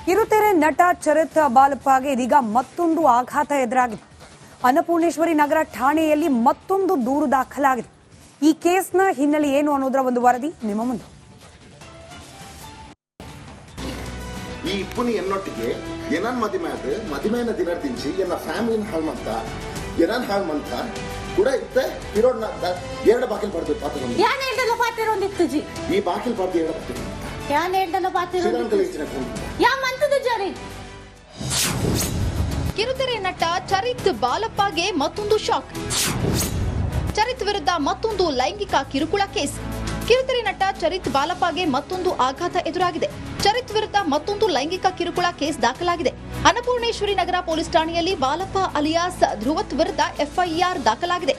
ಕಿರುತೆರೆ ನಟ ಚರಿತ್ ಬಾಲಪ್ಪಗೆ ಇದೀಗ ಮತ್ತೊಂದು ಆಘಾತ ಎದುರಾಗಿದೆ. ಅನ್ನಪೂರ್ಣೇಶ್ವರಿ ನಗರ ಠಾಣೆಯಲ್ಲಿ ಮತ್ತೊಂದು ದೂರು ದಾಖಲಾಗಿದೆ. ಈ ಕೇಸ್ನ ಹಿನ್ನೆಲೆ ಏನು ಅನ್ನೋದರ ಒಂದು ವರದಿ ನಿಮ್ಮ ಮುಂದೆ. ಈ ಇಪ್ಪುನಿ ಎನ್ನೊಟ್ಟಿಗೆ ಏನಾನ್ ಮದುವೆನ ದಿನ ತಿಂಚಿ ಎಲ್ಲ ಫ್ಯಾಮಿಲಿನ ಹಾಳು ಮಂತ ಕೂಡ ಇತ್ತೆ ಇರೋಡ್ನ ಎರಡು ಬಾಕಿಲ್ ಪಡ್ದು ಪಾತ್ರ ಯಾನ್ ಹೇಳ್ದಲ್ಲ ಪಾತಿರೊಂದಿತ್ತು ಜಿ ಈ ಬಾಕಿಲ್ ಪಡ್ದು ಎರಡು ಬಾಕಿಲ್ ಯಾನ್ ಹೇಳ್ದಲ್ಲ ಪಾತಿರೊಂದಿತ್ತು ಯಾ ಮಂತದ ಜರಿ. ಕಿರುತೆರೆ ನಟ ಚರಿತ್ ಬಾಲಪ್ಪಗೆ ಮತ್ತೊಂದು ಶಾಕ್. ಚರಿತ್ ವಿರುದ್ಧ ಮತ್ತೊಂದು ಲೈಂಗಿಕ ಕಿರುಕುಳ ಕೇಸ್. ಕಿರುತೆರೆ ನಟ ಚರಿತ್ ಬಾಲಪ್ಪಗೆ ಮತ್ತೊಂದು ಆಘಾತ ಎದುರಾಗಿದೆ. ಚರಿತ್ ವಿರುದ್ಧ ಮತ್ತೊಂದು ಲೈಂಗಿಕ ಕಿರುಕುಳ ಕೇಸ್ ದಾಖಲಾಗಿದೆ. ಅನ್ನಪೂರ್ಣೇಶ್ವರಿ ನಗರ ಪೊಲೀಸ್ ಠಾಣೆಯಲ್ಲಿ ಬಾಲಪ್ಪ ಅಲಿಯಾಸ್ ಧ್ರುವತ್ ವಿರುದ್ಧ ಎಫ್ಐಆರ್ ದಾಖಲಾಗಿದೆ.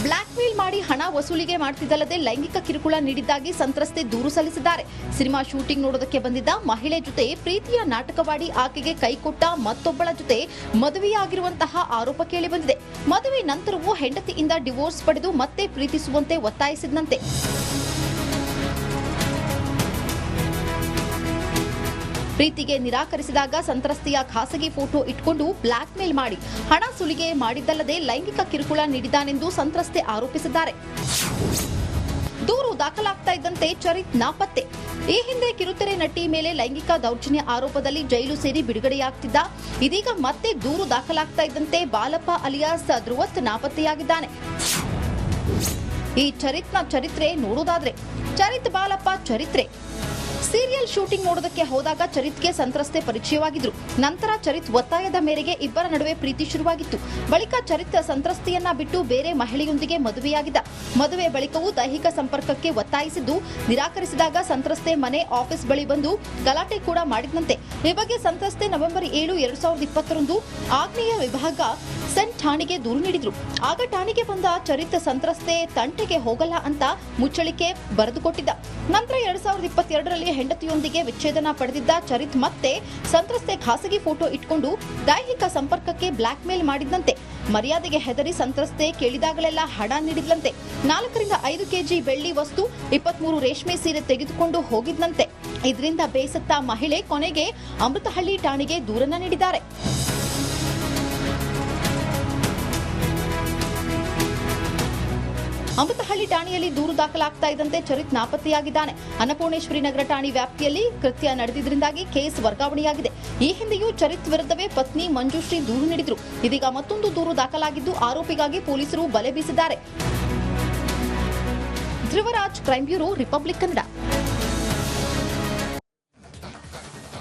ಬ್ಲಾಕ್ ಮೇಲ್ ಮಾಡಿ ಹಣ ವಸೂಲಿಗೆ ಮಾಡ್ತಿದ್ದಲ್ಲದೆ ಲೈಂಗಿಕ ಕಿರುಕುಳ ನೀಡಿದ್ದಾಗಿ ಸಂತ್ರಸ್ತೆ ದೂರು ಸಲ್ಲಿಸಿದ್ದಾರೆ. ಸಿನಿಮಾ ಶೂಟಿಂಗ್ ನೋಡೋದಕ್ಕೆ ಬಂದಿದ್ದ ಮಹಿಳೆ ಜೊತೆ ಪ್ರೀತಿಯ ನಾಟಕವಾಡಿ ಆಕೆಗೆ ಕೈಕೊಟ್ಟ ಮತ್ತೊಬ್ಬಳ ಜೊತೆ ಮದುವೆಯಾಗಿರುವಂತಹ ಆರೋಪ ಕೇಳಿಬಂದಿದೆ. ಮದುವೆ ನಂತರವೂ ಹೆಂಡತಿಯಿಂದ ಡಿವೋರ್ಸ್ ಪಡೆದು ಮತ್ತೆ ಪ್ರೀತಿಸುವಂತೆ ಒತ್ತಾಯಿಸಿದಂತೆ. ಪ್ರೀತಿಗೆ ನಿರಾಕರಿಸಿದಾಗ ಸಂತ್ರಸ್ತೆಯ ಖಾಸಗಿ ಫೋಟೋ ಇಟ್ಕೊಂಡು ಬ್ಲಾಕ್ ಮೇಲ್ ಮಾಡಿ ಹಣ ಸುಲಿಗೆ ಮಾಡಿದ್ದಲ್ಲದೆ ಲೈಂಗಿಕ ಕಿರುಕುಳ ನೀಡಿದ್ದಾನೆಂದು ಸಂತ್ರಸ್ತೆ ಆರೋಪಿಸಿದ್ದಾರೆ. ದೂರು ದಾಖಲಾಗ್ತಾ ಇದ್ದಂತೆ ಚರಿತ್ ನಾಪತ್ತೆ. ಈ ಹಿಂದೆ ಕಿರುತೆರೆ ನಟಿ ಮೇಲೆ ಲೈಂಗಿಕ ದೌರ್ಜನ್ಯ ಆರೋಪದಲ್ಲಿ ಜೈಲು ಸೇರಿ ಬಿಡುಗಡೆಯಾಗ್ತಿದ್ದ. ಇದೀಗ ಮತ್ತೆ ದೂರು ದಾಖಲಾಗ್ತಾ ಇದ್ದಂತೆ ಬಾಲಪ್ಪ ಅಲಿಯಾಸ್ ಧ್ರುವತ್ ನಾಪತ್ತೆಯಾಗಿದ್ದಾನೆ. ಈ ಚರಿತ್ನ ಚರಿತ್ರೆ ನೋಡೋದಾದ್ರೆ ಚರಿತ್ ಬಾಲಪ್ಪ ಚರಿತ್ರೆ. ಸೀರಿಯಲ್ ಶೂಟಿಂಗ್ ನೋಡೋದಕ್ಕೆ ಹೋದಾಗ ಚರಿತ್ಗೆ ಸಂತ್ರಸ್ತೆ ಪರಿಚಯವಾಗಿದ್ರು. ನಂತರ ಚರಿತ್ ಒತ್ತಾಯದ ಮೇರೆಗೆ ಇಬ್ಬರ ನಡುವೆ ಪ್ರೀತಿ ಶುರುವಾಗಿತ್ತು. ಬಳಿಕ ಚರಿತ್ ಸಂತ್ರಸ್ತೆಯನ್ನ ಬಿಟ್ಟು ಬೇರೆ ಮಹಿಳೆಯೊಂದಿಗೆ ಮದುವೆಯಾಗಿದ್ದ. ಮದುವೆ ಬಳಿಕವೂ ದೈಹಿಕ ಸಂಪರ್ಕಕ್ಕೆ ಒತ್ತಾಯಿಸಿದ್ದು ನಿರಾಕರಿಸಿದಾಗ ಸಂತ್ರಸ್ತೆ ಮನೆ ಆಫೀಸ್ ಬಳಿ ಬಂದು ಗಲಾಟೆ ಕೂಡ ಮಾಡಿದಂತೆ. ಈ ಬಗ್ಗೆ ಸಂತ್ರಸ್ತೆ ನವೆಂಬರ್ 7, 2020 ಆಗ್ನೇಯ ವಿಭಾಗ ಸೆಂಟ್ ಠಾಣೆಗೆ ದೂರು ನೀಡಿದ್ರು. ಆಗ ಠಾಣೆಗೆ ಬಂದ ಚರಿತ್ ಸಂತ್ರಸ್ತೆ ತಂಟೆಗೆ ಹೋಗಲ್ಲ ಅಂತ ಮುಚ್ಚಳಿಕೆ ಬರೆದುಕೊಟ್ಟಿದ್ದ. ನಂತರ 2022ರಲ್ಲಿ ಹೆಂಡತಿಯೊಂದಿಗೆ ವಿಚ್ಛೇದನ ಪಡೆದಿದ್ದ ಚರಿತ್ ಮತ್ತೆ ಸಂತ್ರಸ್ತೆ ಖಾಸಗಿ ಫೋಟೋ ಇಟ್ಕೊಂಡು ದೈಹಿಕ ಸಂಪರ್ಕಕ್ಕೆ ಬ್ಲಾಕ್ ಮೇಲ್ ಮಾಡಿದ್ದಂತೆ. ಮರ್ಯಾದೆಗೆ ಹೆದರಿ ಸಂತ್ರಸ್ತೆ ಕೇಳಿದಾಗಲೆಲ್ಲ ಹಣ ನೀಡಿದ್ಲಂತೆ. 4 ರಿಂದ 5 ಕೆಜಿ ಬೆಳ್ಳಿ ವಸ್ತು, 23 ರೇಷ್ಮೆ ಸೀರೆ ತೆಗೆದುಕೊಂಡು ಹೋಗಿದ್ದಂತೆ. ಇದರಿಂದ ಬೇಸತ್ತ ಮಹಿಳೆ ಕೊನೆಗೆ ಅಮೃತಹಳ್ಳಿ ಠಾಣೆಗೆ ದೂರನ್ನ ನೀಡಿದ್ದಾರೆ. ಅಮೃತಹಳ್ಳಿ ಠಾಣೆಯಲ್ಲಿ ದೂರು ದಾಖಲಾಗ್ತಾ ಇದ್ದಂತೆ ಚರಿತ್ ನಾಪತ್ತೆಯಾಗಿದ್ದಾನೆ. ಅನ್ನಪೂರ್ಣೇಶ್ವರಿ ನಗರ ಠಾಣೆ ವ್ಯಾಪ್ತಿಯಲ್ಲಿ ಕೃತ್ಯ ನಡೆದಿದ್ದರಿಂದಾಗಿ ಕೇಸ್ ವರ್ಗಾವಣೆಯಾಗಿದೆ. ಈ ಹಿಂದೆಯೂ ಚರಿತ್ ವಿರುದ್ಧವೇ ಪತ್ನಿ ಮಂಜುಶ್ರೀ ದೂರು ನೀಡಿದ್ರು. ಇದೀಗ ಮತ್ತೊಂದು ದೂರು ದಾಖಲಾಗಿದ್ದು ಆರೋಪಿಗಾಗಿ ಪೊಲೀಸರು ಬಲೆ ಬೀಸಿದ್ದಾರೆ. Dhruvaraj, crime bureau, republic Kannada.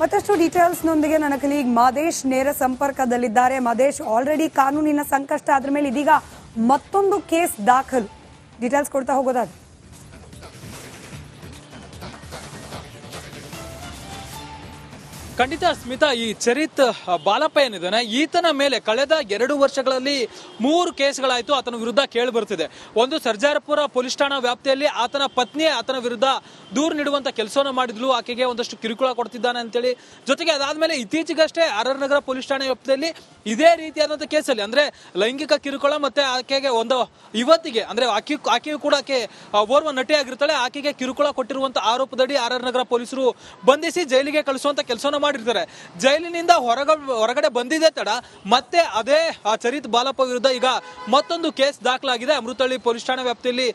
ಮತ್ತಷ್ಟು ಡೀಟೇಲ್ಸ್ನೊಂದಿಗೆ ನನ್ನ ಕಲೀಗ್ ಮಾದೇಶ್ ನೇರ ಸಂಪರ್ಕದಲ್ಲಿದ್ದಾರೆ. ಮಾದೇಶ್, ಆಲ್ರೆಡಿ ಕಾನೂನಿನ ಸಂಕಷ್ಟ ಆದ್ರ ಮೇಲೆ ಇದೀಗ ಮತ್ತೊಂದು ಕೇಸ್ ದಾಖಲು. ಡೀಟೇಲ್ಸ್ ಕೊಡ್ತಾ ಹೋಗೋದಾದ್ರೆ ಖಂಡಿತ ಸ್ಮಿತಾ, ಈ ಚರಿತ್ ಬಾಲಪ್ಪ ಏನಿದ್ದಾನೆ ಈತನ ಮೇಲೆ ಕಳೆದ 2 ವರ್ಷಗಳಲ್ಲಿ 3 ಕೇಸ್ಗಳಾಯ್ತು ಆತನ ವಿರುದ್ಧ ಕೇಳಿ ಬರ್ತಿದೆ. ಒಂದು ಸರ್ಜಾರಪುರ ಪೊಲೀಸ್ ಠಾಣಾ ವ್ಯಾಪ್ತಿಯಲ್ಲಿ ಆತನ ಪತ್ನಿ ಆತನ ವಿರುದ್ಧ ದೂರು ನೀಡುವಂತ ಕೆಲಸವನ್ನು ಮಾಡಿದ್ಲು. ಆಕೆಗೆ ಒಂದಷ್ಟು ಕಿರುಕುಳ ಕೊಡ್ತಿದ್ದಾನೆ ಅಂತೇಳಿ. ಜೊತೆಗೆ ಅದಾದ್ಮೇಲೆ ಇತ್ತೀಚೆಗಷ್ಟೇ RR ನಗರ ಪೊಲೀಸ್ ಠಾಣಾ ವ್ಯಾಪ್ತಿಯಲ್ಲಿ ಇದೇ ರೀತಿಯಾದಂತಹ ಕೇಸಲ್ಲಿ ಅಂದ್ರೆ ಲೈಂಗಿಕ ಕಿರುಕುಳ ಮತ್ತೆ ಆಕೆಗೆ ಒಂದು ಯುವತಿಗೆ ಅಂದ್ರೆ ಆಕೆಯು ಕೂಡ ಆಕೆ ಓರ್ವ ನಟಿಯಾಗಿರ್ತಾಳೆ, ಆಕೆಗೆ ಕಿರುಕುಳ ಕೊಟ್ಟಿರುವಂತ ಆರೋಪದಡಿ RR ನಗರ ಪೊಲೀಸರು ಬಂಧಿಸಿ ಜೈಲಿಗೆ ಕಳಿಸುವಂತ ಕೆಲಸವನ್ನು ಮಾಡಿರ್ತಾರೆ. ಜೈಲಿನಿಂದ ಹೊರಗಡೆ ಬಂದಿದೆ ತಡ ಮತ್ತೆ ಅದೇ ಚರಿತ್ ಬಾಲಪ್ಪ ವಿರುದ್ಧ ಈಗ ಮತ್ತೊಂದು ಕೇಸ್ ದಾಖಲಾಗಿದೆ. ಅಮೃತಹಳ್ಳಿ ಪೊಲೀಸ್ ಠಾಣಾ ವ್ಯಾಪ್ತಿಯಲ್ಲಿ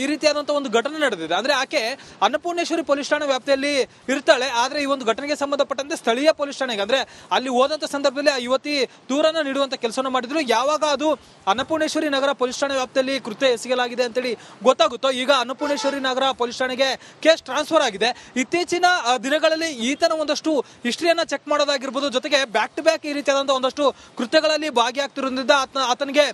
ಈ ರೀತಿಯಾದಂತಹ ಒಂದು ಘಟನೆ ನಡೆದಿದೆ. ಅಂದ್ರೆ ಆಕೆ ಅನ್ನಪೂರ್ಣೇಶ್ವರಿ ಪೊಲೀಸ್ ಠಾಣಾ ವ್ಯಾಪ್ತಿಯಲ್ಲಿ ಇರ್ತಾಳೆ. ಆದ್ರೆ ಈ ಒಂದು ಘಟನೆಗೆ ಸಂಬಂಧಪಟ್ಟಂತೆ ಸ್ಥಳೀಯ ಪೊಲೀಸ್ ಠಾಣೆಗೆ ಅಂದ್ರೆ ಅಲ್ಲಿ ಹೋದಂತ ಸಂದರ್ಭದಲ್ಲಿ ಆ ಯುವತಿ ದೂರನ್ನ ನೀಡುವಂತ ಕೆಲಸವನ್ನು ಮಾಡಿದ್ರು. ಯಾವಾಗ ಅದು ಅನ್ನಪೂರ್ಣೇಶ್ವರಿ ನಗರ ಪೊಲೀಸ್ ಠಾಣಾ ವ್ಯಾಪ್ತಿಯಲ್ಲಿ ಕೃತ್ಯ ಎಸಗಲಾಗಿದೆ ಅಂತೇಳಿ ಗೊತ್ತಾಗುತ್ತೋ ಈಗ ಅನ್ನಪೂರ್ಣೇಶ್ವರಿ ನಗರ ಪೊಲೀಸ್ ಠಾಣೆಗೆ ಕೇಸ್ ಟ್ರಾನ್ಸ್ಫರ್ ಆಗಿದೆ. ಇತ್ತೀಚಿನ ದಿನಗಳಲ್ಲಿ ಈತನ ಒಂದಷ್ಟು ಹಿಸ್ಟ್ರಿಯನ್ನ ಚೆಕ್ ಮಾಡೋದಾಗಿರ್ಬೋದು, ಜೊತೆಗೆ ಬ್ಯಾಕ್ ಟು ಬ್ಯಾಕ್ ಈ ರೀತಿಯಾದಂತಹ ಒಂದಷ್ಟು ಕೃತ್ಯಗಳಲ್ಲಿ ಭಾಗಿಯಾಗ್ತಿರೋದ್ರಿಂದ ಆತನಿಗೆ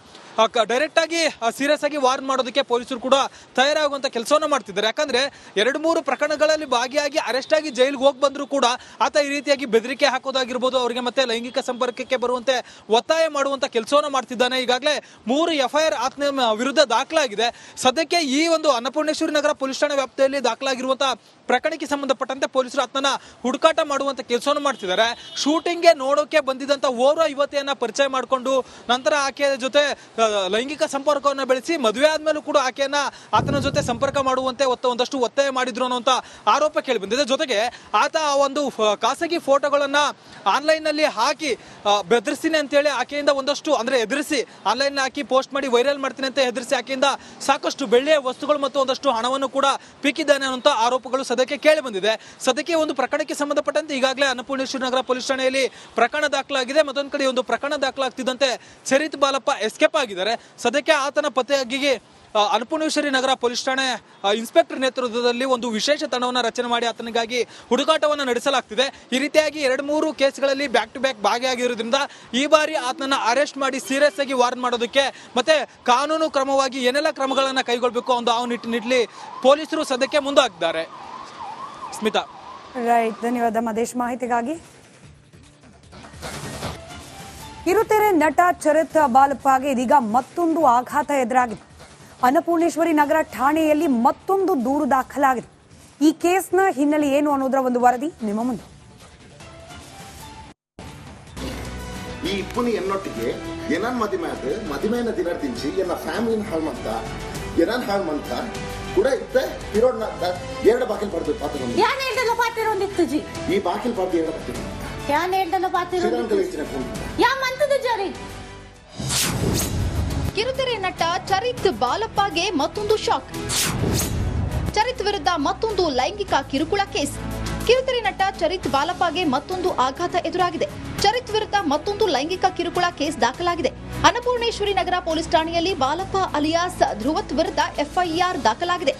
ಡೈರೆಕ್ಟ್ ಆಗಿ ಸೀರಿಯಸ್ ಆಗಿ ವಾರ್ನ್ ಮಾಡೋದಕ್ಕೆ ಪೊಲೀಸರು ಕೂಡ ತಯಾರಾಗುವಂತ ಕೆಲಸವನ್ನ ಮಾಡ್ತಿದ್ದಾರೆ. ಯಾಕಂದ್ರೆ 2-3 ಪ್ರಕರಣಗಳಲ್ಲಿ ಭಾಗಿಯಾಗಿ ಅರೆಸ್ಟ್ ಆಗಿ ಜೈಲಿಗೆ ಹೋಗಿ ಬಂದ್ರು ಕೂಡ ಆತ ಈ ರೀತಿಯಾಗಿ ಬೆದರಿಕೆ ಹಾಕೋದಾಗಿರ್ಬೋದು, ಅವರಿಗೆ ಮತ್ತೆ ಲೈಂಗಿಕ ಸಂಪರ್ಕಕ್ಕೆ ಬರುವಂತೆ ಒತ್ತಾಯ ಮಾಡುವಂತ ಕೆಲಸವನ್ನ ಮಾಡ್ತಿದ್ದಾನೆ. ಈಗಾಗಲೇ 3 FIR ಆತನ ವಿರುದ್ಧ ದಾಖಲಾಗಿದೆ. ಸದ್ಯಕ್ಕೆ ಈ ಒಂದು ಅನ್ನಪೂರ್ಣೇಶ್ವರಿ ನಗರ ಪೊಲೀಸ್ ಠಾಣಾ ವ್ಯಾಪ್ತಿಯಲ್ಲಿ ದಾಖಲಾಗಿರುವಂತಹ ಪ್ರಕರಣಕ್ಕೆ ಸಂಬಂಧಪಟ್ಟಂತೆ ಪೊಲೀಸರು ಆತನ ಹುಡುಕಾಟ ಮಾಡುವಂತ ಕೆಲಸವನ್ನು ಮಾಡ್ತಿದ್ದಾರೆ. ಶೂಟಿಂಗ್ಗೆ ನೋಡೋಕೆ ಬಂದಿದ್ದಂತ ಓರ್ವ ಯುವತಿಯನ್ನ ಪರಿಚಯ ಮಾಡಿಕೊಂಡು ನಂತರ ಆಕೆ ಜೊತೆ ಲೈಂಗಿಕ ಸಂಪರ್ಕವನ್ನು ಬೆಳೆಸಿ ಮದುವೆ ಆದ್ಮೇಲೂ ಕೂಡ ಆಕೆಯನ್ನ ಆತನ ಜೊತೆ ಸಂಪರ್ಕ ಮಾಡುವಂತೆ ಒಂದಷ್ಟು ಒತ್ತಾಯ ಮಾಡಿದ್ರು ಅನ್ನುವಂತ ಆರೋಪ ಕೇಳಿ ಬಂದಿದೆ. ಜೊತೆಗೆ ಆತ ಒಂದು ಖಾಸಗಿ ಫೋಟೋಗಳನ್ನ ಆನ್ಲೈನ್ ನಲ್ಲಿ ಹಾಕಿ ಬೆದರಿಸ್ತೀನಿ ಅಂತೇಳಿ ಆಕೆಯಿಂದ ಒಂದಷ್ಟು ಅಂದ್ರೆ ಎದುರಿಸಿ ಆನ್ಲೈನ್ ಹಾಕಿ ಪೋಸ್ಟ್ ಮಾಡಿ ವೈರಲ್ ಮಾಡ್ತೀನಿ ಅಂತ ಎದುರಿಸಿ ಆಕೆಯಿಂದ ಸಾಕಷ್ಟು ಬೆಳ್ಳಿಯ ವಸ್ತುಗಳು ಮತ್ತು ಒಂದಷ್ಟು ಹಣವನ್ನು ಕೂಡ ಪೀಕಿದ್ದಾನೆ ಅನ್ನುವಂತ ಆರೋಪಗಳು ಸದ್ಯಕ್ಕೆ ಕೇಳಿ ಬಂದಿದೆ. ಸದ್ಯಕ್ಕೆ ಒಂದು ಪ್ರಕರಣಕ್ಕೆ ಸಂಬಂಧಪಟ್ಟಂತೆ ಈಗಾಗಲೇ ಅನ್ನಪೂರ್ಣೇಶ್ವರಿ ನಗರ ಪೊಲೀಸ್ ಠಾಣೆಯಲ್ಲಿ ಪ್ರಕರಣ ದಾಖಲಾಗಿದೆ. ಮತ್ತೊಂದು ಕಡೆ ಒಂದು ಪ್ರಕರಣ ದಾಖಲಾಗ್ತಿದ್ದಂತೆ ಚರಿತ್ ಬಾಲಪ್ಪ ಎಸ್ಕೇಪ್ ಆಗಿದ್ದಾರೆ. ಸದ್ಯಕ್ಕೆ ಆತನ ಪತ್ತೆಯಾಗಿ ಅನ್ನಪೂರ್ಣೇಶ್ವರಿ ನಗರ ಪೊಲೀಸ್ ಠಾಣೆ ಇನ್ಸ್ಪೆಕ್ಟರ್ ನೇತೃತ್ವದಲ್ಲಿ ಒಂದು ವಿಶೇಷ ತಂಡವನ್ನು ರಚನೆ ಮಾಡಿ ಆತನಿಗಾಗಿ ಹುಡುಕಾಟವನ್ನು ನಡೆಸಲಾಗ್ತಿದೆ. ಈ ರೀತಿಯಾಗಿ 2-3 ಕೇಸ್ಗಳಲ್ಲಿ ಬ್ಯಾಕ್ ಟು ಬ್ಯಾಕ್ ಭಾಗಿಯಾಗಿರೋದ್ರಿಂದ ಈ ಬಾರಿ ಆತನನ್ನ ಅರೆಸ್ಟ್ ಮಾಡಿ ಸೀರಿಯಸ್ ಆಗಿ ವಾರ್ನ್ ಮಾಡೋದಕ್ಕೆ ಮತ್ತೆ ಕಾನೂನು ಕ್ರಮವಾಗಿ ಏನೆಲ್ಲ ಕ್ರಮಗಳನ್ನು ಕೈಗೊಳ್ಳಬೇಕು ಅನ್ನೋ ಆ ನಿಟ್ಟಿನಲ್ಲಿ ಪೊಲೀಸರು ಸದ್ಯಕ್ಕೆ ಮುಂದಾಗಿದ್ದಾರೆ. ಸ್ಮಿತಾ. ರೈಟ್, ಧನ್ಯವಾದ ಮದೇಶ್ ಮಾಹಿತಿಗಾಗಿ. ಕಿರುತೆರೆ ನಟ ಚರಿತ್ ಬಾಲಪ್ಪಗೆ ಇದೀಗ ಮತ್ತೊಂದು ಆಘಾತ ಎದುರಾಗಿದೆ. ಅನ್ನಪೂರ್ಣೇಶ್ವರಿ ನಗರ ಠಾಣೆಯಲ್ಲಿ ಮತ್ತೊಂದು ದೂರು ದಾಖಲಾಗಿದೆ. ಈ ಕೇಸ್ನ ಹಿನ್ನೆಲೆ ಏನು ಅನ್ನೋದರ ಒಂದು ವರದಿ ನಿಮ್ಮ ಮುಂದೆ. ಈ ಇಪ್ಪುನಿ ಎನ್ನೊಟ್ಟಿಗೆ ಏನನ್ ಮದಿಮೆಯನ್ನ ದಿನರ್ದಿಂಚಿ ಎನ್ನ ಫ್ಯಾಮಿಲಿನ ಹಾಳ್ಮಂತ ಏನನ್ ಹಾಳ್ಮಂತ ಕೂಡ ಇತ್ತೆ ಇರೋಡ್ನ 2 ಬಾಕಿಲ್ ಪಡ್ದು ಪಾತ್ರ ಯಾನ್ ಹೇಳ್ದಲ್ಲ ಪಾತಿರೊಂದಿತ್ತು ಜಿ ಈ ಬಾಕಿಲ್ ಪಡ್ದು 2 ಬಾಕಿಲ್ ಯಾನ್ ಹೇಳ್ದಲ್ಲ ಪಾತಿರೊಂದಿತ್ತು ಯಾ ಮಂತದ ಜರಿ. ಕಿರುತೆರೆ ನಟ ಚರಿತ್ ಬಾಲಪ್ಪಗೆ ಮತ್ತೊಂದು ಶಾಕ್. ಚರಿತ್ ವಿರುದ್ಧ ಮತ್ತೊಂದು ಲೈಂಗಿಕ ಕಿರುಕುಳ ಕೇಸ್. ಕಿರುತೆರೆ ನಟ ಚರಿತ್ ಬಾಲಪ್ಪಗೆ ಮತ್ತೊಂದು ಆಘಾತ ಎದುರಾಗಿದೆ. ಚರಿತ್ ವಿರುದ್ಧ ಮತ್ತೊಂದು ಲೈಂಗಿಕ ಕಿರುಕುಳ ಕೇಸ್ ದಾಖಲಾಗಿದೆ. ಅನ್ನಪೂರ್ಣೇಶ್ವರಿ ನಗರ ಪೊಲೀಸ್ ಠಾಣೆಯಲ್ಲಿ ಬಾಲಪ್ಪ ಅಲಿಯಾಸ್ ಧ್ರುವತ್ ವಿರುದ್ಧ ಎಫ್ಐಆರ್ ದಾಖಲಾಗಿದೆ.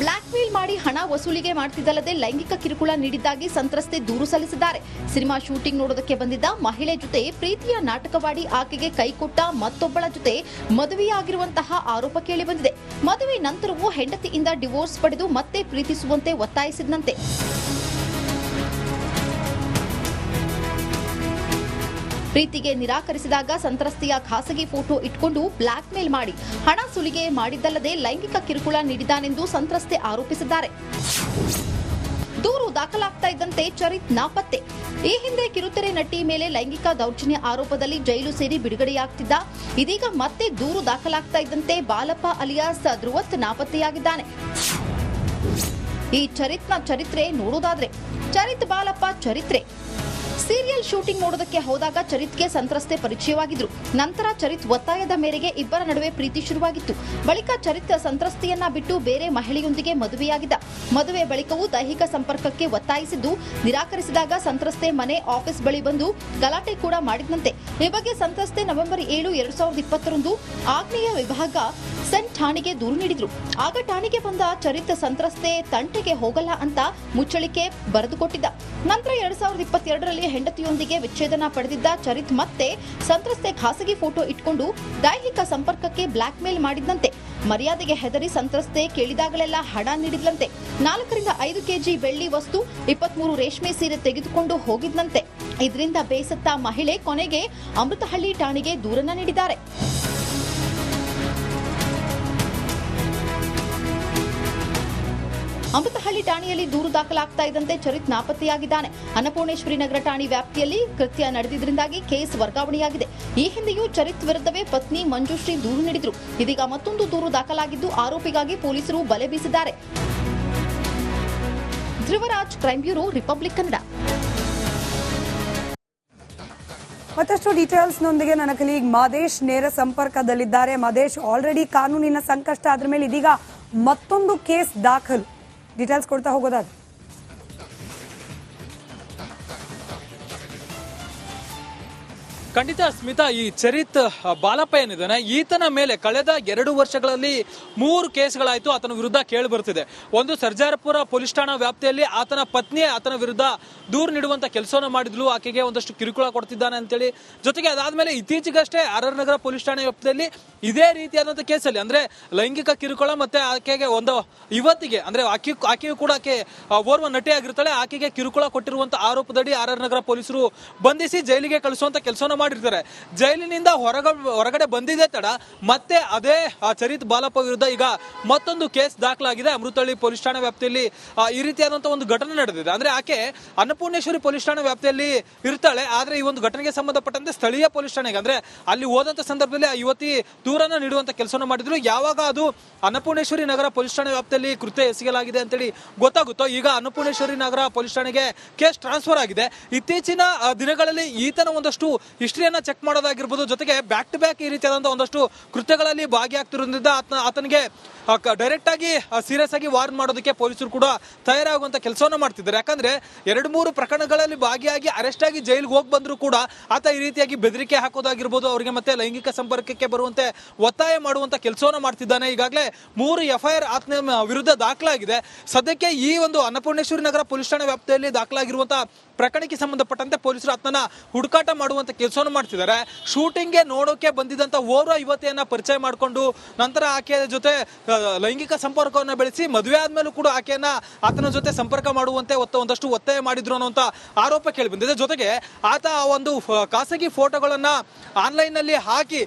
ಬ್ಲಾಕ್ ಮೇಲ್ ಮಾಡಿ ಹಣ ವಸೂಲಿಗೆ ಮಾಡ್ತಿದ್ದಲ್ಲದೆ ಲೈಂಗಿಕ ಕಿರುಕುಳ ನೀಡಿದ್ದಾಗಿ ಸಂತ್ರಸ್ತೆ ದೂರು ಸಲ್ಲಿಸಿದ್ದಾರೆ. ಸಿನಿಮಾ ಶೂಟಿಂಗ್ ನೋಡೋದಕ್ಕೆ ಬಂದಿದ್ದ ಮಹಿಳೆ ಜೊತೆ ಪ್ರೀತಿಯ ನಾಟಕವಾಡಿ ಆಕೆಗೆ ಕೈಕೊಟ್ಟ ಮತ್ತೊಬ್ಬಳ ಜೊತೆ ಮದುವೆಯಾಗಿರುವಂತಹ ಆರೋಪ ಕೇಳಿ ಬಂದಿದೆ. ಮದುವೆ ನಂತರವೂ ಹೆಂಡತಿಯಿಂದ ಡಿವೋರ್ಸ್ ಪಡೆದು ಮತ್ತೆ ಪ್ರೀತಿಸುವಂತೆ ಒತ್ತಾಯಿಸಿದಂತೆ. ಪ್ರೀತಿಗೆ ನಿರಾಕರಿಸಿದಾಗ ಸಂತ್ರಸ್ತೆಯ ಖಾಸಗಿ ಫೋಟೋ ಇಟ್ಕೊಂಡು ಬ್ಲಾಕ್ ಮೇಲ್ ಮಾಡಿ ಹಣ ಸುಲಿಗೆ ಮಾಡಿದ್ದಲ್ಲದೆ ಲೈಂಗಿಕ ಕಿರುಕುಳ ನೀಡಿದ್ದಾನೆಂದು ಸಂತ್ರಸ್ತೆ ಆರೋಪಿಸಿದ್ದಾರೆ. ದೂರು ದಾಖಲಾಗ್ತಾ ಇದ್ದಂತೆ ಚರಿತ್ ನಾಪತ್ತೆ. ಈ ಹಿಂದೆ ಕಿರುತೆರೆ ನಟಿ ಮೇಲೆ ಲೈಂಗಿಕ ದೌರ್ಜನ್ಯ ಆರೋಪದಲ್ಲಿ ಜೈಲು ಸೇರಿ ಬಿಡುಗಡೆಯಾಗ್ತಿದ್ದ. ಇದೀಗ ಮತ್ತೆ ದೂರು ದಾಖಲಾಗ್ತಾ ಇದ್ದಂತೆ ಬಾಲಪ್ಪ ಅಲಿಯಾಸ್ ಧ್ರುವತ್ ನಾಪತ್ತೆಯಾಗಿದ್ದಾನೆ. ಈ ಚರಿತ್ನ ಚರಿತ್ರೆ ನೋಡೋದಾದ್ರೆ ಚರಿತ್ ಬಾಲಪ್ಪ ಚರಿತ್ರೆ ಸೀರಿಯಲ್ ಶೂಟಿಂಗ್ ನೋಡೋದಕ್ಕೆ ಹೋದಾಗ ಚರಿತ್ಗೆ ಸಂತ್ರಸ್ತೆ ಪರಿಚಯವಾಗಿದ್ರು. ನಂತರ ಚರಿತ್ ಒತ್ತಾಯದ ಮೇರೆಗೆ ಇಬ್ಬರ ನಡುವೆ ಪ್ರೀತಿ ಶುರುವಾಗಿತ್ತು. ಬಳಿಕ ಚರಿತ್ ಸಂತ್ರಸ್ತೆಯನ್ನ ಬಿಟ್ಟು ಬೇರೆ ಮಹಿಳೆಯೊಂದಿಗೆ ಮದುವೆಯಾಗಿದ್ದ. ಮದುವೆ ಬಳಿಕವೂ ದೈಹಿಕ ಸಂಪರ್ಕಕ್ಕೆ ಒತ್ತಾಯಿಸಿದ್ದು ನಿರಾಕರಿಸಿದಾಗ ಸಂತ್ರಸ್ತೆ ಮನೆ ಆಫೀಸ್ ಬಳಿ ಬಂದು ಗಲಾಟೆ ಕೂಡ ಮಾಡಿದಂತೆ. ಈ ಬಗ್ಗೆ ಸಂತ್ರಸ್ತೆ ನವೆಂಬರ್ 7, 2020 ಆಗ್ನೇಯ ವಿಭಾಗ ಸೆಂಟ್ ಠಾಣೆಗೆ ದೂರು ನೀಡಿದ್ರು. ಆಗ ಠಾಣೆಗೆ ಬಂದ ಚರಿತ್ ಸಂತ್ರಸ್ತೆ ತಂಟೆಗೆ ಹೋಗಲ್ಲ ಅಂತ ಮುಚ್ಚಳಿಕೆ ಬರೆದುಕೊಟ್ಟಿದ್ದ. ನಂತರ 2022ರಲ್ಲಿ ಹೆಂಡತಿಯೊಂದಿಗೆ ವಿಚ್ಛೇದನ ಪಡೆದಿದ್ದ ಚರಿತ್ ಮತ್ತೆ ಸಂತ್ರಸ್ತೆ ಖಾಸಗಿ ಫೋಟೋ ಇಟ್ಕೊಂಡು ದೈಹಿಕ ಸಂಪರ್ಕಕ್ಕೆ ಬ್ಲಾಕ್ ಮೇಲ್ ಮಾಡಿದ್ದಂತೆ. ಮರ್ಯಾದೆಗೆ ಹೆದರಿ ಸಂತ್ರಸ್ತೆ ಕೇಳಿದಾಗಲೆಲ್ಲ ಹಣ ನೀಡಿದ್ಲಂತೆ. 4ರಿಂದ 5 ಕೆಜಿ ಬೆಳ್ಳಿ ವಸ್ತು, 23 ರೇಷ್ಮೆ ಸೀರೆ ತೆಗೆದುಕೊಂಡು ಹೋಗಿದ್ದಂತೆ. ಇದರಿಂದ ಬೇಸತ್ತ ಮಹಿಳೆ ಕೊನೆಗೆ ಅಮೃತಹಳ್ಳಿ ಠಾಣೆಗೆ ದೂರನ್ನ ನೀಡಿದ್ದಾರೆ. ಅಮೃತಹಳ್ಳಿ ಠಾಣೆಯಲ್ಲಿ ದೂರು ದಾಖಲಾಗ್ತಾ ಇದ್ದಂತೆ ಚರಿತ್ ನಾಪತ್ತೆಯಾಗಿದ್ದಾನೆ. ಅನ್ನಪೂರ್ಣೇಶ್ವರಿ ನಗರ ಠಾಣೆ ವ್ಯಾಪ್ತಿಯಲ್ಲಿ ಕೃತ್ಯ ನಡೆದಿದ್ದರಿಂದಾಗಿ ಕೇಸ್ ವರ್ಗಾವಣೆಯಾಗಿದೆ. ಈ ಹಿಂದೆಯೂ ಚರಿತ್ ವಿರುದ್ಧವೇ ಪತ್ನಿ ಮಂಜುಶ್ರೀ ದೂರು ನೀಡಿದ್ರು. ಇದೀಗ ಮತ್ತೊಂದು ದೂರು ದಾಖಲಾಗಿದ್ದು ಆರೋಪಿಗಾಗಿ ಪೊಲೀಸರು ಬಲೆ ಬೀಸಿದ್ದಾರೆ. Dhruvaraj, crime bureau, republic Kannada. ಮತ್ತಷ್ಟು ಡೀಟೇಲ್ಸ್ನೊಂದಿಗೆ ನನ್ನ ಕಲೀಗ್ ಮದೇಶ್ ನೇರ ಸಂಪರ್ಕದಲ್ಲಿದ್ದಾರೆ. ಮದೇಶ್, ಆಲ್ರೆಡಿ ಕಾನೂನಿನ ಸಂಕಷ್ಟ ಆದ್ರ ಮೇಲೆ ಇದೀಗ ಮತ್ತೊಂದು ಕೇಸ್ ದಾಖಲು. ಡೀಟೇಲ್ಸ್ ಕೊಡ್ತಾ ಹೋಗೋದಾದ್ರೆ ಖಂಡಿತ ಸ್ಮಿತಾ, ಈ ಚರಿತ್ ಬಾಲಪ್ಪ ಏನಿದ್ದಾನೆ ಈತನ ಮೇಲೆ ಕಳೆದ 2 ವರ್ಷಗಳಲ್ಲಿ 3 ಕೇಸ್ಗಳಾಯ್ತು ಆತನ ವಿರುದ್ಧ ಕೇಳಿ ಬರ್ತಿದೆ. ಒಂದು ಸರ್ಜಾರಪುರ ಪೊಲೀಸ್ ಠಾಣಾ ವ್ಯಾಪ್ತಿಯಲ್ಲಿ ಆತನ ಪತ್ನಿ ಆತನ ವಿರುದ್ಧ ದೂರು ನೀಡುವಂತ ಕೆಲಸವನ್ನು ಮಾಡಿದ್ಲು. ಆಕೆಗೆ ಒಂದಷ್ಟು ಕಿರುಕುಳ ಕೊಡ್ತಿದ್ದಾನೆ ಅಂತೇಳಿ. ಜೊತೆಗೆ ಅದಾದ್ಮೇಲೆ ಇತ್ತೀಚೆಗಷ್ಟೇ RR ನಗರ ಪೊಲೀಸ್ ಠಾಣೆ ವ್ಯಾಪ್ತಿಯಲ್ಲಿ ಇದೇ ರೀತಿಯಾದಂತಹ ಕೇಸಲ್ಲಿ ಅಂದ್ರೆ ಲೈಂಗಿಕ ಕಿರುಕುಳ ಮತ್ತೆ ಆಕೆಗೆ ಒಂದು ಯುವತಿಗೆ ಅಂದ್ರೆ ಆಕೆಯು ಕೂಡ ಆಕೆ ಓರ್ವ ನಟಿಯಾಗಿರ್ತಾಳೆ, ಆಕೆಗೆ ಕಿರುಕುಳ ಕೊಟ್ಟಿರುವಂತ ಆರೋಪದಡಿ ಆರ್ ನಗರ ಪೊಲೀಸರು ಬಂಧಿಸಿ ಜೈಲಿಗೆ ಕಳಿಸುವಂತ ಕೆಲಸವನ್ನ ಮಾಡಿರ್ತಾರೆ. ಜೈಲಿನಿಂದ ಹೊರಗಡೆ ಬಂದಿದೆ ತಡ ಮತ್ತೆ ಅದೇ ಚರಿತ್ ಬಾಲಪ್ಪ ವಿರುದ್ಧ ಈಗ ಮತ್ತೊಂದು ಕೇಸ್ ದಾಖಲಾಗಿದೆ. ಅಮೃತಹಳ್ಳಿ ಪೊಲೀಸ್ ಠಾಣಾ ವ್ಯಾಪ್ತಿಯಲ್ಲಿ ಈ ರೀತಿಯಾದಂತಹ ಒಂದು ಘಟನೆ ನಡೆದಿದೆ. ಅಂದ್ರೆ ಆಕೆ ಅನ್ನಪೂರ್ಣೇಶ್ವರಿ ಪೊಲೀಸ್ ಠಾಣಾ ವ್ಯಾಪ್ತಿಯಲ್ಲಿ ಇರ್ತಾಳೆ, ಆದ್ರೆ ಈ ಒಂದು ಘಟನೆಗೆ ಸಂಬಂಧಪಟ್ಟಂತೆ ಸ್ಥಳೀಯ ಪೊಲೀಸ್ ಠಾಣೆಗೆ ಅಂದ್ರೆ ಅಲ್ಲಿ ಹೋದಂತ ಸಂದರ್ಭದಲ್ಲಿ ಆ ಯುವತಿ ದೂರನ್ನ ನೀಡುವಂತ ಕೆಲಸವನ್ನು ಮಾಡಿದ್ರು. ಯಾವಾಗ ಅದು ಅನ್ನಪೂರ್ಣೇಶ್ವರಿ ನಗರ ಪೊಲೀಸ್ ಠಾಣೆ ವ್ಯಾಪ್ತಿಯಲ್ಲಿ ಕೃತ್ಯ ಎಸಗಲಾಗಿದೆ ಅಂತೇಳಿ ಗೊತ್ತಾಗುತ್ತೋ ಈಗ ಅನ್ನಪೂರ್ಣೇಶ್ವರಿ ನಗರ ಪೊಲೀಸ್ ಠಾಣೆಗೆ ಕೇಸ್ ಟ್ರಾನ್ಸ್ಫರ್ ಆಗಿದೆ. ಇತ್ತೀಚಿನ ದಿನಗಳಲ್ಲಿ ಈತನ ಒಂದಷ್ಟು ಹಿಸ್ಟ್ರಿಯನ್ನ ಚೆಕ್ ಮಾಡೋದಾಗಿರ್ಬೋದು, ಜೊತೆಗೆ ಬ್ಯಾಕ್ ಟು ಬ್ಯಾಕ್ ಈ ರೀತಿಯಾದಂತಹ ಒಂದಷ್ಟು ಕೃತ್ಯಗಳಲ್ಲಿ ಭಾಗಿಯಾಗ್ತಿರೋದ್ರಿಂದ ಆತನಿಗೆ ಡೈರೆಕ್ಟ್ ಆಗಿ ಸೀರಿಯಸ್ ಆಗಿ ವಾರ್ನ್ ಮಾಡೋದಕ್ಕೆ ಪೊಲೀಸರು ಕೂಡ ತಯಾರಾಗುವಂತ ಕೆಲಸವನ್ನ ಮಾಡ್ತಿದ್ದಾರೆ. ಯಾಕಂದ್ರೆ 2-3 ಪ್ರಕರಣಗಳಲ್ಲಿ ಭಾಗಿಯಾಗಿ ಅರೆಸ್ಟ್ ಆಗಿ ಜೈಲಿಗೆ ಹೋಗಿ ಬಂದ್ರು ಕೂಡ ಆತ ಈ ರೀತಿಯಾಗಿ ಬೆದರಿಕೆ ಹಾಕೋದಾಗಿರ್ಬೋದು, ಅವರಿಗೆ ಮತ್ತೆ ಲೈಂಗಿಕ ಸಂಪರ್ಕಕ್ಕೆ ಬರುವಂತೆ ಒತ್ತಾಯ ಮಾಡುವಂತ ಕೆಲಸವನ್ನ ಮಾಡ್ತಿದ್ದಾನೆ. ಈಗಾಗಲೇ 3 FIR ಆತನ ವಿರುದ್ಧ ದಾಖಲಾಗಿದೆ. ಸದ್ಯಕ್ಕೆ ಈ ಒಂದು ಅನ್ನಪೂರ್ಣೇಶ್ವರಿ ನಗರ ಪೊಲೀಸ್ ಠಾಣಾ ವ್ಯಾಪ್ತಿಯಲ್ಲಿ ದಾಖಲಾಗಿರುವಂತಹ ಪ್ರಕರಣಕ್ಕೆ ಸಂಬಂಧಪಟ್ಟಂತೆ ಪೊಲೀಸರು ಆತನ ಹುಡುಕಾಟ ಮಾಡುವಂತ ಕೆಲಸವನ್ನು ಮಾಡ್ತಿದ್ದಾರೆ. ಶೂಟಿಂಗ್ಗೆ ನೋಡೋಕೆ ಬಂದಿದ್ದಂತ ಓರ್ವ ಯುವತಿಯನ್ನ ಪರಿಚಯ ಮಾಡಿಕೊಂಡು ನಂತರ ಆಕೆಯ ಜೊತೆ ಲೈಂಗಿಕ ಸಂಪರ್ಕವನ್ನು ಬೆಳೆಸಿ ಮದುವೆ ಆದ್ಮೇಲೂ ಕೂಡ ಆಕೆಯನ್ನ ಆತನ ಜೊತೆ ಸಂಪರ್ಕ ಮಾಡುವಂತೆ ಒಂದಷ್ಟು ಒತ್ತಾಯ ಮಾಡಿದ್ರು ಅನ್ನುವಂತ ಆರೋಪ ಕೇಳಿ ಬಂದಿದೆ. ಜೊತೆಗೆ ಆತ ಒಂದು ಖಾಸಗಿ ಫೋಟೋಗಳನ್ನ ಆನ್ಲೈನ್ ನಲ್ಲಿ ಹಾಕಿ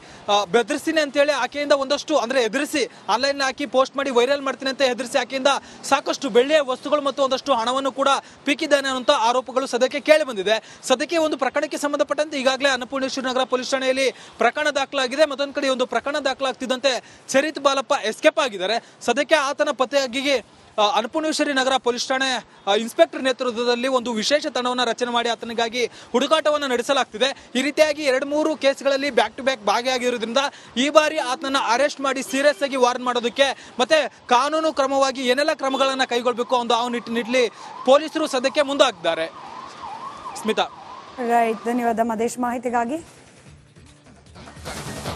ಬೆದರಿಸ್ತೀನಿ ಅಂತೇಳಿ ಆಕೆಯಿಂದ ಒಂದಷ್ಟು ಅಂದ್ರೆ ಎದುರಿಸಿ ಆನ್ಲೈನ್ ಹಾಕಿ ಪೋಸ್ಟ್ ಮಾಡಿ ವೈರಲ್ ಮಾಡ್ತೀನಿ ಅಂತ ಎದುರಿಸಿ ಆಕೆಯಿಂದ ಸಾಕಷ್ಟು ಬೆಳ್ಳಿಯ ವಸ್ತುಗಳು ಮತ್ತು ಒಂದಷ್ಟು ಹಣವನ್ನು ಕೂಡ ಪೀಕಿದ್ದಾನೆ ಅನ್ನುವಂತ ಆರೋಪಗಳು ಸದ್ಯಕ್ಕೆ ಕೇಳಿ ಬಂದಿದೆ. ಸದ್ಯಕ್ಕೆ ಒಂದು ಪ್ರಕರಣಕ್ಕೆ ಸಂಬಂಧಪಟ್ಟಂತೆ ಈಗಾಗಲೇ ಅನ್ನಪೂರ್ಣೇಶ್ವರಿ ನಗರ ಪೊಲೀಸ್ ಠಾಣೆಯಲ್ಲಿ ಪ್ರಕರಣ ದಾಖಲಾಗಿದೆ. ಮತ್ತೊಂದು ಕಡೆ ಒಂದು ಪ್ರಕರಣ ದಾಖಲಾಗ್ತಿದ್ದಂತೆ ಚರಿತ್ ಬಾಲಪ್ಪ ಎಸ್ಕೇಪ್ ಆಗಿದ್ದಾರೆ. ಸದ್ಯಕ್ಕೆ ಆತನ ಪತ್ತೆಯಾಗಿ ಅನ್ನಪೂರ್ಣೇಶ್ವರಿ ನಗರ ಪೊಲೀಸ್ ಠಾಣೆ ಇನ್ಸ್ಪೆಕ್ಟರ್ ನೇತೃತ್ವದಲ್ಲಿ ಒಂದು ವಿಶೇಷ ತಂಡವನ್ನು ರಚನೆ ಮಾಡಿ ಆತನಿಗಾಗಿ ಹುಡುಕಾಟವನ್ನು ನಡೆಸಲಾಗ್ತಿದೆ. ಈ ರೀತಿಯಾಗಿ 2-3 ಕೇಸ್ಗಳಲ್ಲಿ ಬ್ಯಾಕ್ ಟು ಬ್ಯಾಕ್ ಭಾಗಿಯಾಗಿರೋದ್ರಿಂದ ಈ ಬಾರಿ ಆತನನ್ನ ಅರೆಸ್ಟ್ ಮಾಡಿ ಸೀರಿಯಸ್ ಆಗಿ ವಾರ್ನ್ ಮಾಡೋದಕ್ಕೆ ಮತ್ತೆ ಕಾನೂನು ಕ್ರಮವಾಗಿ ಏನೆಲ್ಲ ಕ್ರಮಗಳನ್ನ ಕೈಗೊಳ್ಳಬೇಕು ಅನ್ನೋ ಆ ನಿಟ್ಟಿನಲ್ಲಿ ಪೊಲೀಸರು ಸದ್ಯಕ್ಕೆ ಮುಂದಾಗಿದ್ದಾರೆ. ಸ್ಮಿತಾ, ರೈಟ್, ಧನ್ಯವಾದ ಮದೇಶ್ ಮಾಹಿತಿಗಾಗಿ.